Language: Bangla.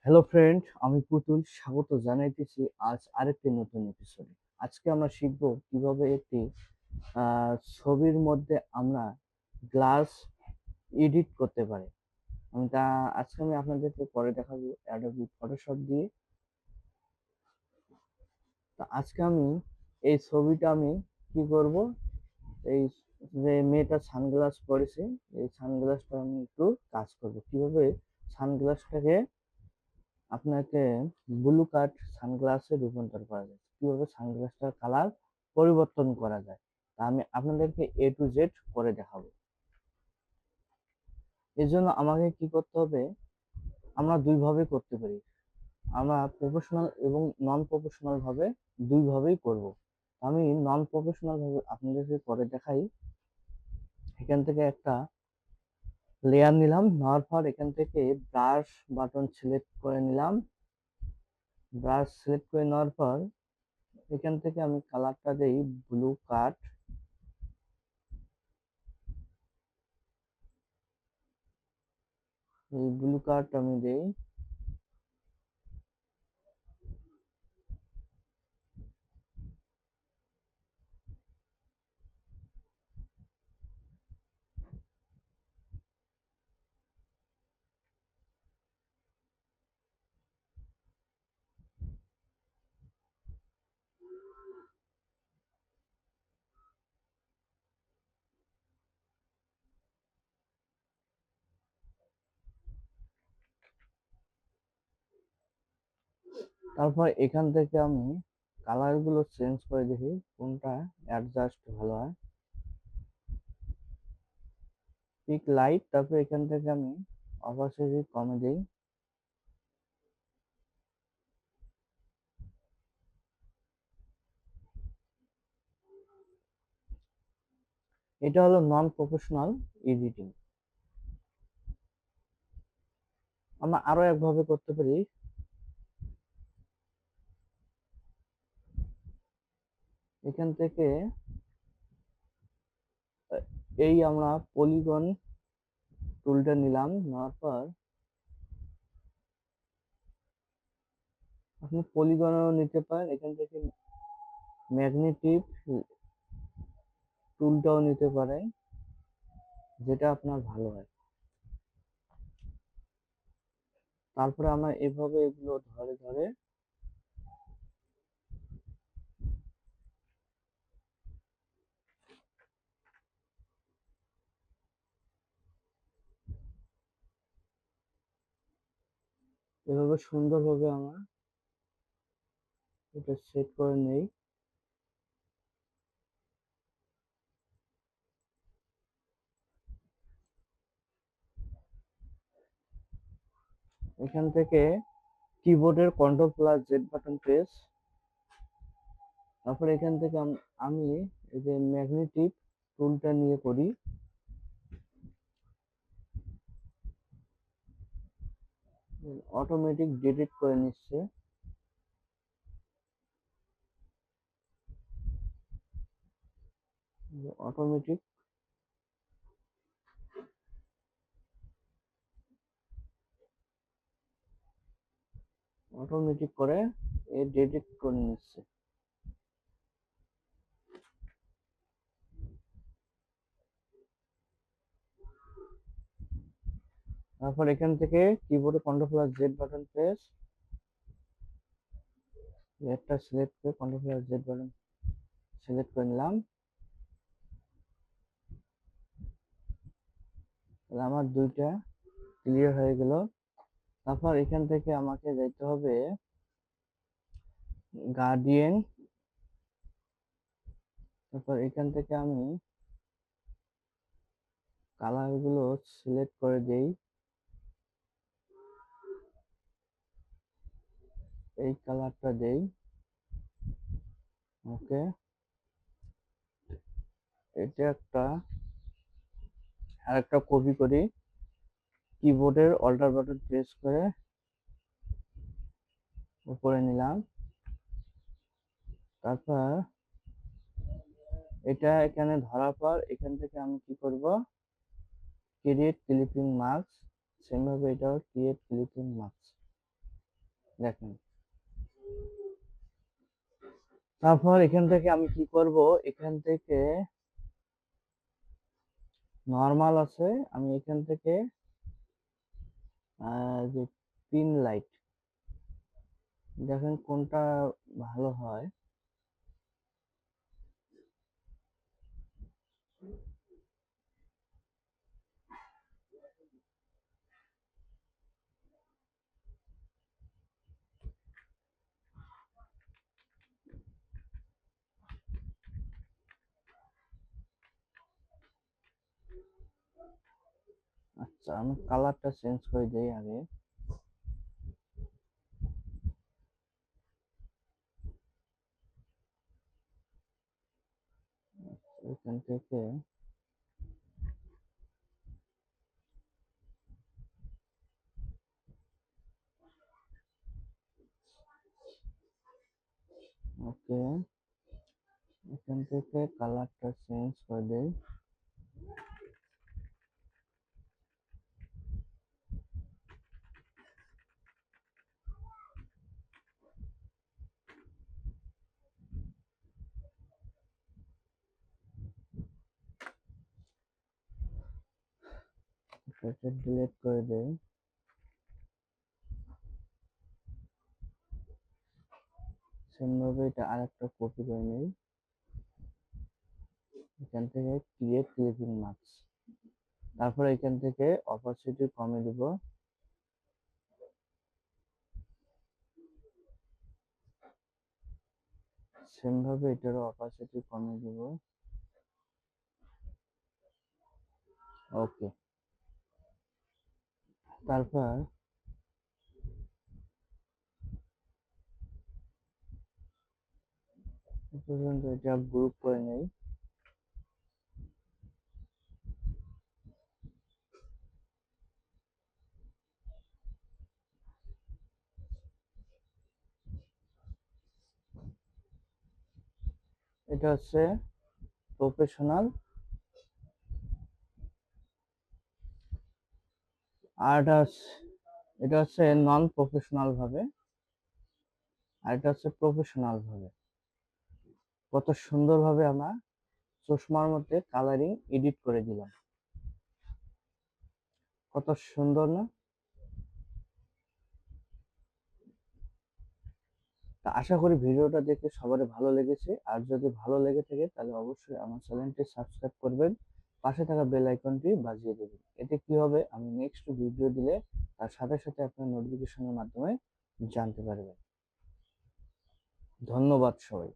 হ্যালো ফ্রেন্ড, আমি পুতুল স্বাগত জানাইতেছি আজ আরেকটি নতুন এপিসোডে। আজকে আমরা শিখব কিভাবে একটি ছবির মধ্যে আমরা গ্লাস এডিট করতে পারি। আজকে আমি আপনাদেরকে করে দেখাবো অ্যাডোবি ফটোশপ দিয়ে। তো আজকে আমি এই ছবিটা আমি কি করব, এই যে মেয়েটা সানগ্লাস পরেছে, এই সানগ্লাসটা আমি একটু কাজ করব কিভাবে সানগ্লাসটাকে আপনাকে ব্লু কাট সানগ্লাসে রূপান্তর করা যায়, কিভাবে সানগ্লাসটার কালার পরিবর্তন করা যায় তা আমি আপনাদেরকে এ টু জেড করে দেখাবো। এর জন্য আমাকে কি করতে হবে, আমরা দুইভাবে করতে পারি। আমরা প্রফেশনাল এবং নন প্রফেশনাল ভাবে দুইভাবেই করব। আমি নন প্রফেশনাল ভাবে আপনাদেরকে করে দেখাই। এখান থেকে একটা লেয়ার নিলাম, নেওয়ার পর এখান থেকে ব্রাশ বাটন সিলেক্ট করে নিলাম। ব্রাশ সিলেক্ট করে নেওয়ার পর এখান থেকে আমি কালারটা দেই ব্লু কাট। এই ব্লু কাট আমি দেই। তারপর এখান থেকে আমি কালার গুলো চেঞ্জ করে দেখি কোনটা অ্যাডজাস্ট ভালো হয়। পিক লাইট, তারপর এখান থেকে আমি অপাসিটি কমে দেই। এটা হলো নন প্রফেশনাল এডিটিং। আমরা আরো একভাবে করতে পারি। এখান থেকে এই আমরা পলিগন টুলটা নিলাম, নেওয়ার পর আপনি পলিগনও নিতে পারেন, এখান থেকে ম্যাগনেটিক টুলটাও নিতে পারেন, যেটা আপনার ভালো হয়। তারপরে আমরা এভাবে এগুলো ধরে ধরে এভাবে সুন্দরভাবে আমরা এটা সেট করে নেই। এখান থেকে কিবোর্ডের control plus Z button press, তারপর এখান থেকে আমি এই যে ম্যাগনেটিক টুলটা নিয়ে করি। অটোমেটিক ডিলিট করে নিচ্ছে। অটোমেটিক অটোমেটিক করে এ ডিলিট করে নিচ্ছে। তারপর এখান থেকে কিবোর্ডে control plus Z button press, একটা সিলেক্ট করে control plus Z button select করে নিলাম। তাহলে আমার দুইটা ক্লিয়ার হয়ে গেল। তারপর এখান থেকে আমাকে যাইতে হবে গার্ডিয়ান। তারপর এখান থেকে আমি কালার গুলো সিলেক্ট করে দেই। এই কালারটা দেই। ওকে, এটা একটা আরেকটা কপি করি, কিবোর্ডের অল্টার বাটন প্রেস করে উপরে নিলাম। তারপর এটা এখানে ধরার পর এখান থেকে আমি কি করব, ক্রিয়েট ক্লিপিং মার্কস। সেম ভাবে এটাও ক্রিয়েট ক্লিপিং মার্কস। দেখেন। তারপর এখান থেকে আমি কি করব, এখান থেকে নরমাল আছে, আমি এখান থেকে যে পিন লাইট, দেখেন কোনটা ভালো হয়। আচ্ছা, আমি কালারটা চেঞ্জ করে দেই আগে। এখান থেকে ওকে, এখান থেকে কালারটা চেঞ্জ করে দেই। এটাকে ডিলিট করে দেই। সেম ভাবে এটা আরেকটা কপি করে নেই, এখান থেকে ক্রিয়েট ক্লিপিং মার্কস। তারপর এখান থেকে অপাসিটি কমিয়ে দিব। সেম ভাবে এটারও অপাসিটি কমিয়ে দিব। ওকে, তারপর পর্যন্ত এটা গ্রুপ করে নেই। এটা হচ্ছে প্রফেশনাল, আর এটা হচ্ছে নন প্রফেশনাল ভাবে, আর এটা হচ্ছে প্রফেশনাল ভাবে। কত সুন্দর ভাবে আমরা চশমার মধ্যে কালারিং এডিট করে দিলাম, কত সুন্দর না? তা আশা করি ভিডিওটা দেখে সবারই ভালো লেগেছে, আর যদি ভালো লেগে থাকে তাহলে অবশ্যই আমার চ্যানেলটি সাবস্ক্রাইব করবেন, পাশে থাকা বেল আইকনটি বাজিয়ে দেবেন। এতে কি হবে, আমি নেক্সট ভিডিও দিলে তার সাথে সাথে আপনার নোটিফিকেশনের মাধ্যমে জানতে পারবেন। ধন্যবাদ সবাই।